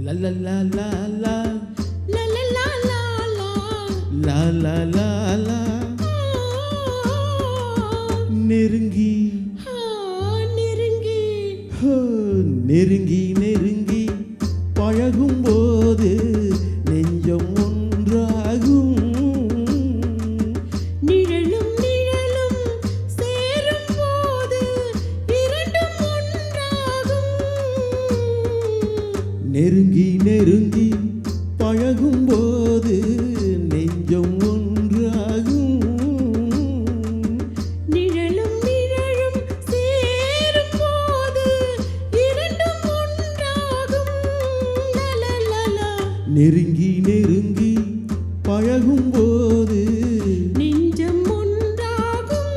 La la la la la la la la la la la la la நெருங்கி நெருங்கி நெருங்கி நெருங்கி பழகும்போது நெஞ்சம் ஒன்றாகும் நிழலும் நிழலும் சேரும் போது இரண்டும் ஒன்றாகும் நெருங்கி நெருங்கி பழகும்போது நெஞ்சம் ஒன்றாகும் நிழலும் நிழலும் சேரும் போது இரண்டும் ஒன்றாகும் லலலலா நெருங்கி நெருங்கி பழகும்போது நெஞ்சம் ஒன்றாகும்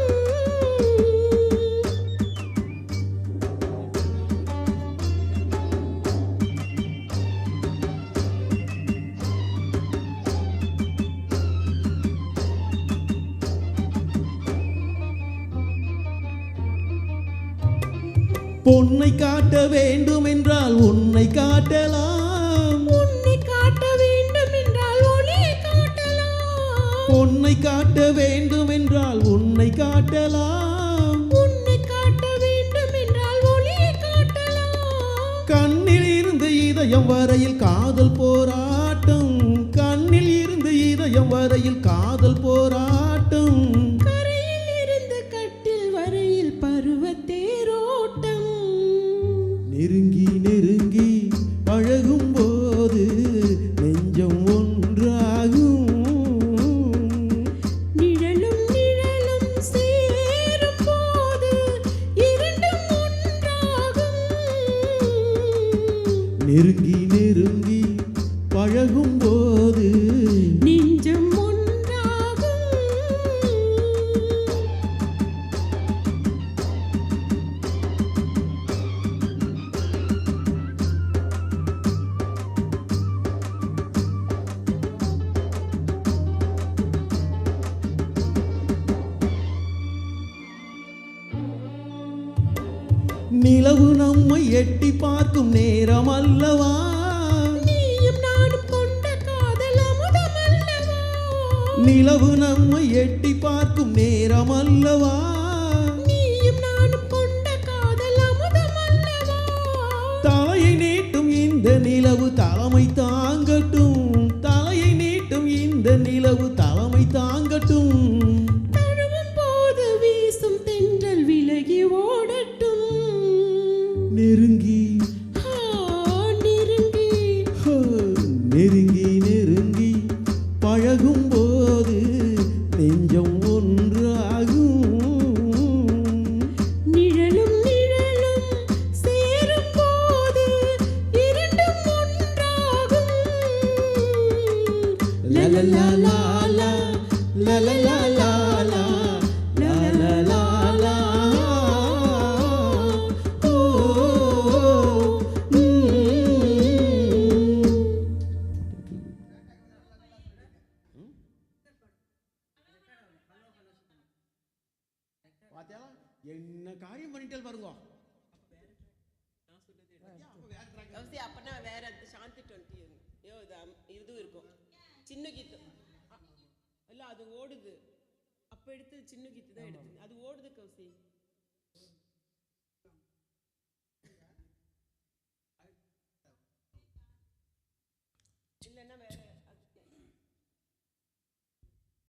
பொன்னை காட்ட வேண்டும் என்றால் உன்னை காட்டலாம் உன்னை காட்ட வேண்டும் என்றால் ஒளியை காட்டலாம் பொன்னை காட்ட வேண்டும் என்றால் உன்னை காட்டலாம் உன்னை காட்ட வேண்டும் என்றால் ஒளியை காட்டலாம் கண்ணில் இருந்து இதயம் வரையில் காதல் போராட்டம் கண்ணில் இருந்து இதயம் வரையில் காதல் போராட்டம் கரையில் இருந்து கட்டில் வரையில் பருவ தேரோட்டம் நெருங்கி நெருங்கி பழகும்போது நெஞ்சம் ஒன்றாகும் நிழலும் நிழலும் சேரும் போது இரண்டும் ஒன்றாகும் நெருங்கி நெருங்கி பழகும்போது நெஞ்சம் ஒன்றாகும் நிலவு நம்மை எட்டி பார்க்கும் நேரம் அல்லவா நீயும் நானும் கொண்ட காதல் அமுதம் அல்லவா நிலவு நம்மை எட்டி பார்க்கும் நேரம் அல்லவா நீயும் நானும் கொண்ட காதல் அமுதம் அல்லவா தலையை நீட்டும் இந்த நிலவு தலைமை தாங்கட்டும் தலையை நீட்டும் இந்த நிலவு தலைமை தாங்கட்டும் தழுவும் போது வீசும் தென்றல் விலகி ஓடட்டும் நெருங்கி நெருங்கி நெருங்கி நெருங்கி பழகும்போது நெஞ்சம் ஒன்றாகும் நிழலும் நிழலும் சேரும் போது இரண்டும் ஒன்றாகும் லலலலா லலலலா லலலலா ஓ என்ன காரியம் பண்ணிட்டே பாருங்க அப்பனா வேற சாந்தி 20 இது இருக்கும் சின்ன கீத்து இல்ல அது ஓடுது அப்ப எடுத்து சின்ன கீத்து தான் எடுத்து அது ஓடுது கௌசி